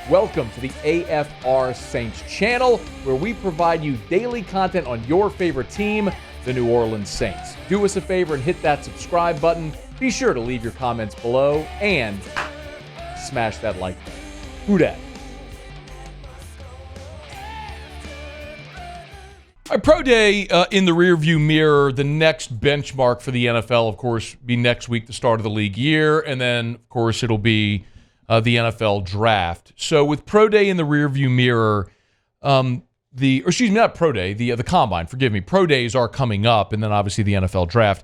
Welcome to the AFR Saints channel, where we provide you daily content on your favorite team, the New Orleans Saints. Do us a favor and hit that subscribe button. Be sure to leave your comments below and smash that like button. Who dat? All right, Pro Day in the rearview mirror. The next benchmark for the NFL, of course, be next week, the start of the league year. And then, of course, it'll be the NFL draft. So with Pro Day in the rearview mirror, not Pro Day, the Combine, forgive me. Pro Days are coming up, and then obviously the NFL draft.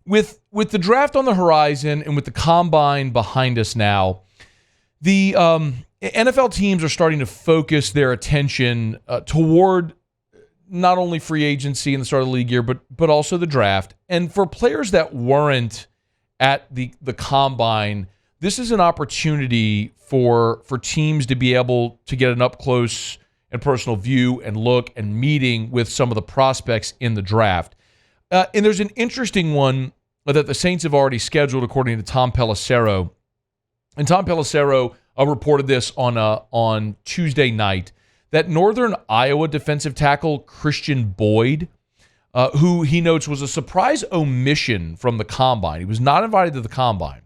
With the draft on the horizon and with the Combine behind us now, the NFL teams are starting to focus their attention toward not only free agency in the start of the league year, but also the draft. And for players that weren't at the Combine, this is an opportunity for teams to be able to get an up-close and personal view and look and meeting with some of the prospects in the draft. And there's an interesting one that the Saints have already scheduled, according to Tom Pelissero. And Tom Pelissero reported this on Tuesday night, that Northern Iowa defensive tackle Khristian Boyd, who he notes was a surprise omission from the Combine. He was not invited to the Combine.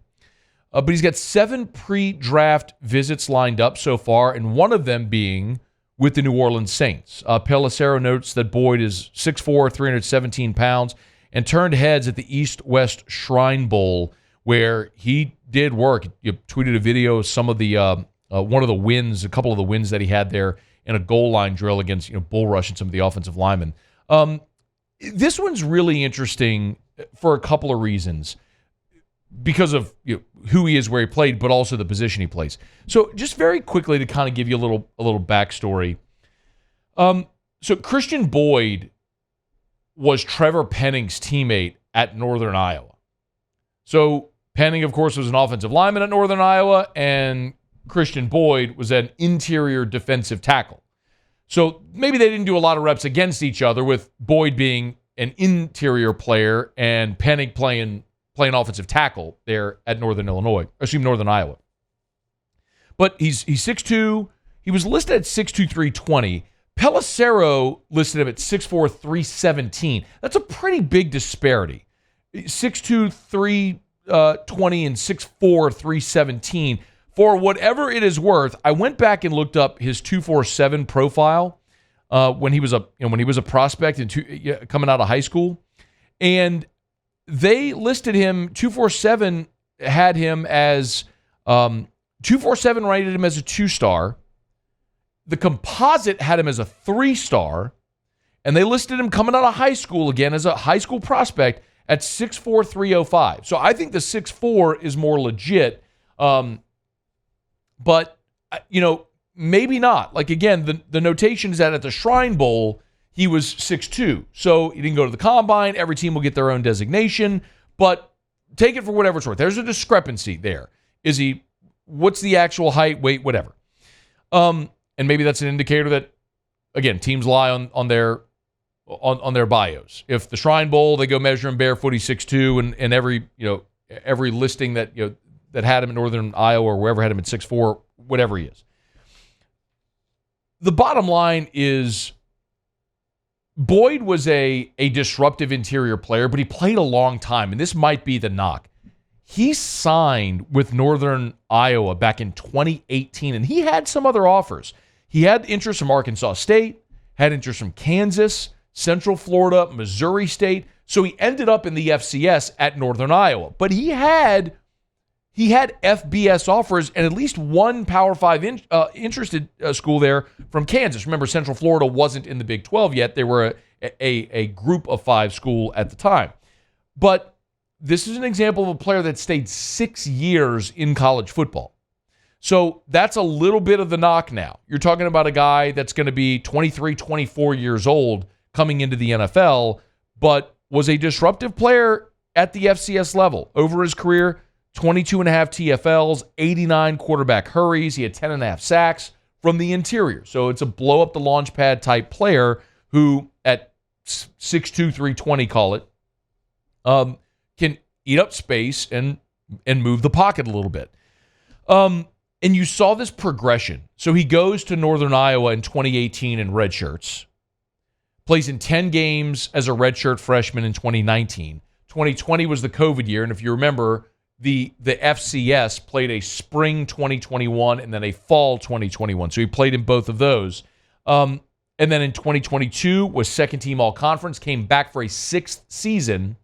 But he's got 7 pre-draft visits lined up so far, and one of them being with the New Orleans Saints. Pelissero notes that Boyd is 6'4", 317 pounds, and turned heads at the East-West Shrine Bowl, where he did work. You tweeted a video of some of the one of the wins, a couple of the wins that he had there in a goal line drill against Bull Rush and some of the offensive linemen. This one's really interesting for a couple of reasons, because of who he is, where he played, but also the position he plays. So just very quickly to kind of give you a little backstory. So Khristian Boyd was Trevor Penning's teammate at Northern Iowa. So Penning, of course, was an offensive lineman at Northern Iowa, and Khristian Boyd was an interior defensive tackle. So maybe they didn't do a lot of reps against each other, with Boyd being an interior player and Penning playing offensive tackle there at Northern Iowa. But he's 6'2". He was listed at 6'2", 320. Pelissero listed him at 6'4", 317. That's a pretty big disparity. 6'2", 320 and 6'4", 317. For whatever it is worth, I went back and looked up his 247 profile when he was a prospect and coming out of high school, and they listed him, 247 had him as, 247 rated him as a 2-star. The composite had him as a 3-star. And they listed him coming out of high school again as a high school prospect at 6'4", 305. So I think the 6'4" is more legit. But, maybe not. Like, again, the notation is that at the Shrine Bowl, he was 6'2", so he didn't go to the Combine. Every team will get their own designation, but take it for whatever it's worth. There's a discrepancy there. What's the actual height, weight, whatever? And maybe that's an indicator that, again, teams lie on their bios. If the Shrine Bowl, they go measure him barefoot, he's 6'2", and every listing that had him in Northern Iowa or wherever had him at 6'4", whatever he is. The bottom line is, Boyd was a disruptive interior player, but he played a long time, and this might be the knock. He signed with Northern Iowa back in 2018, and he had some other offers. He had interest from Arkansas State, had interest from Kansas, Central Florida, Missouri State, so he ended up in the FCS at Northern Iowa. But he had FBS offers and at least one Power 5 interested school there from Kansas. Remember, Central Florida wasn't in the Big 12 yet. They were a group of 5 school at the time. But this is an example of a player that stayed 6 years in college football. So that's a little bit of the knock now. You're talking about a guy that's going to be 23, 24 years old coming into the NFL, but was a disruptive player at the FCS level over his career. 22.5 TFLs, 89 quarterback hurries. He had 10.5 sacks from the interior. So it's a blow up the launch pad type player who at 6'2", 320, call it, can eat up space and move the pocket a little bit. And you saw this progression. So he goes to Northern Iowa in 2018 in red shirts, plays in 10 games as a redshirt freshman in 2019. 2020 was the COVID year, and if you remember, the FCS played a spring 2021 and then a fall 2021. So he played in both of those. And then in 2022 was second-team all-conference, came back for a sixth season,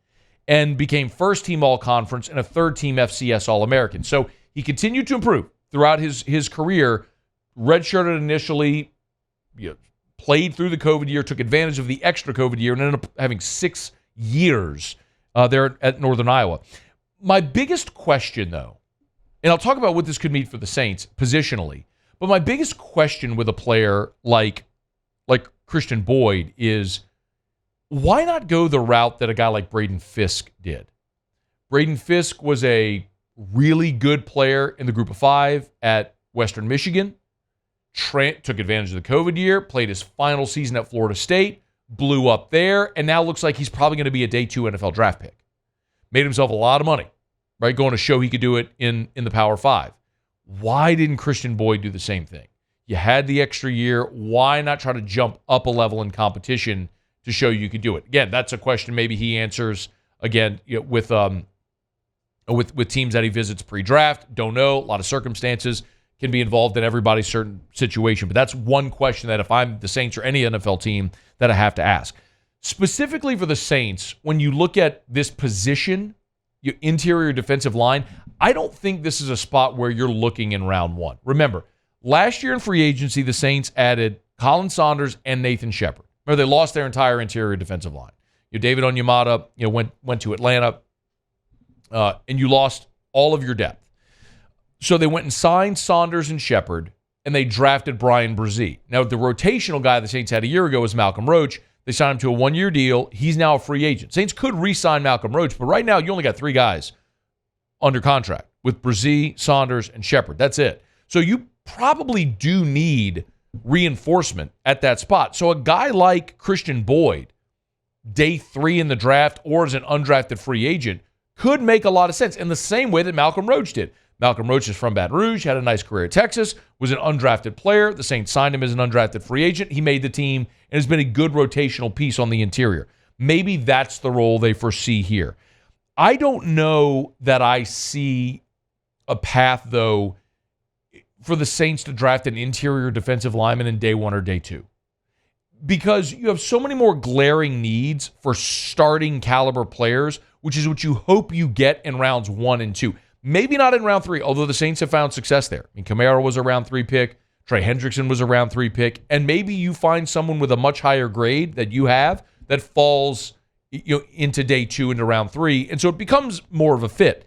and became first-team all-conference and a third-team FCS All-American. So he continued to improve throughout his career, redshirted initially, played through the COVID year, took advantage of the extra COVID year, and ended up having 6 years there at Northern Iowa. My biggest question, though, and I'll talk about what this could mean for the Saints positionally, but my biggest question with a player like Khristian Boyd is, why not go the route that a guy like Braden Fisk did? Braden Fisk was a really good player in the group of 5 at Western Michigan, took advantage of the COVID year, played his final season at Florida State, blew up there, and now looks like he's probably going to be a day 2 NFL draft pick. Made himself a lot of money, right? Going to show he could do it in the Power 5. Why didn't Khristian Boyd do the same thing? You had the extra year. Why not try to jump up a level in competition to show you could do it? Again, that's a question maybe he answers again with teams that he visits pre-draft. Don't know. A lot of circumstances can be involved in everybody's certain situation. But that's one question that if I'm the Saints or any NFL team that I have to ask. Specifically for the Saints, when you look at this position, your interior defensive line, I don't think this is a spot where you're looking in round 1. Remember, last year in free agency, the Saints added Colin Saunders and Nathan Shepard. Remember, they lost their entire interior defensive line. David Onyemata went to Atlanta, and you lost all of your depth. So they went and signed Saunders and Shepard, and they drafted Brian Brzee. Now, the rotational guy the Saints had a year ago was Malcolm Roach. They signed him to a 1-year deal. He's now a free agent. Saints could re-sign Malcolm Roach, but right now you only got 3 guys under contract with Brzee, Saunders, and Shepard. That's it. So you probably do need reinforcement at that spot. So a guy like Khristian Boyd, day 3 in the draft or as an undrafted free agent, could make a lot of sense in the same way that Malcolm Roach did. Malcolm Roach is from Baton Rouge, had a nice career at Texas, was an undrafted player. The Saints signed him as an undrafted free agent. He made the team and has been a good rotational piece on the interior. Maybe that's the role they foresee here. I don't know that I see a path, though, for the Saints to draft an interior defensive lineman in day 1 or day 2. Because you have so many more glaring needs for starting caliber players, which is what you hope you get in rounds 1 and 2. Maybe not in round 3, although the Saints have found success there. I mean, Kamara was a round 3 pick. Trey Hendrickson was a round 3 pick. And maybe you find someone with a much higher grade that you have that falls into day 2, into round 3. And so it becomes more of a fit.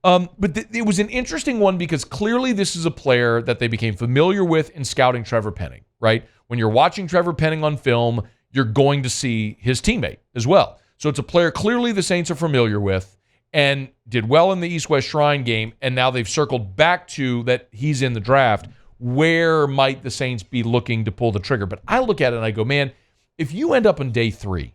But it was an interesting one because clearly this is a player that they became familiar with in scouting Trevor Penning, right? When you're watching Trevor Penning on film, you're going to see his teammate as well. So it's a player clearly the Saints are familiar with and did well in the East-West Shrine game, and now they've circled back to that he's in the draft. Where might the Saints be looking to pull the trigger? But I look at it and I go, man, if you end up on day 3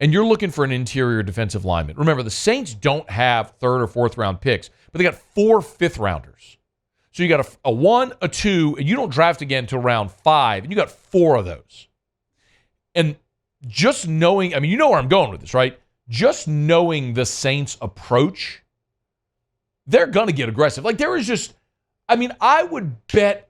and you're looking for an interior defensive lineman, remember, the Saints don't have 3rd or 4th round picks, but they got 4 5th-rounders. So you got a 1, a 2, and you don't draft again until round 5, and you got 4 of those. And just knowing, I mean, you know where I'm going with this, right? Just knowing the Saints' approach, they're going to get aggressive. Like, there is just, I mean, I would bet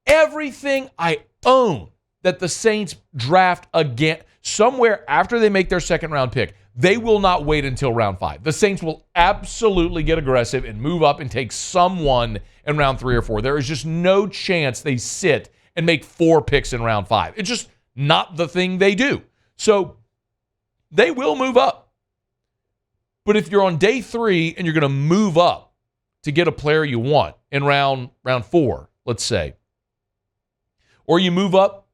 everything I own that the Saints draft again somewhere after they make their 2nd round pick. They will not wait until round 5. The Saints will absolutely get aggressive and move up and take someone in round 3 or 4. There is just no chance they sit and make 4 picks in round 5. It's just not the thing they do. So they will move up. But if you're on day 3 and you're going to move up to get a player you want in round 4, let's say, or you move up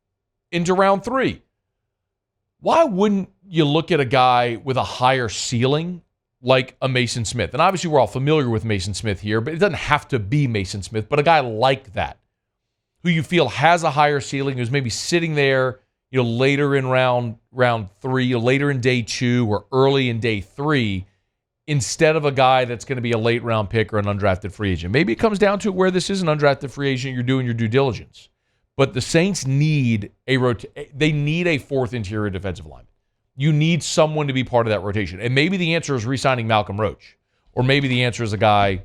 into round 3, why wouldn't you look at a guy with a higher ceiling like a Mason Smith? And obviously we're all familiar with Mason Smith here, but it doesn't have to be Mason Smith, but a guy like that who you feel has a higher ceiling, who's maybe sitting there, later in round 3, later in day 2 or early in day 3, instead of a guy that's going to be a late round pick or an undrafted free agent. Maybe it comes down to where this is an undrafted free agent, you're doing your due diligence. But the Saints need they need a fourth interior defensive lineman. You need someone to be part of that rotation. And maybe the answer is re-signing Malcolm Roach. Or maybe the answer is a guy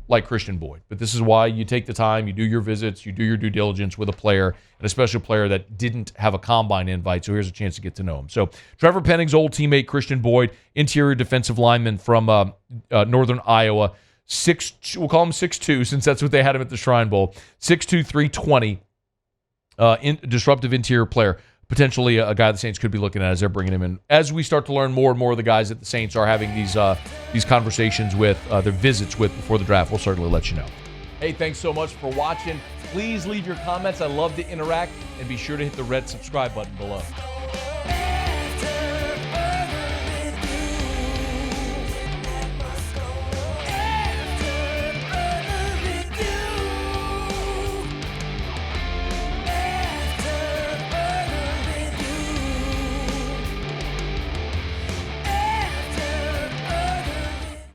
like Khristian Boyd. But this is why you take the time, you do your visits, you do your due diligence with a player, and especially a player that didn't have a combine invite, so here's a chance to get to know him. So Trevor Penning's old teammate, Khristian Boyd, interior defensive lineman from northern Iowa, we'll call him 6'2", since that's what they had him at the Shrine Bowl, 6'2", 320, disruptive interior player. Potentially a guy the Saints could be looking at as they're bringing him in. As we start to learn more and more of the guys that the Saints are having these conversations with, their visits with before the draft, we'll certainly let you know. Hey, thanks so much for watching. Please leave your comments. I love to interact. And be sure to hit the red subscribe button below.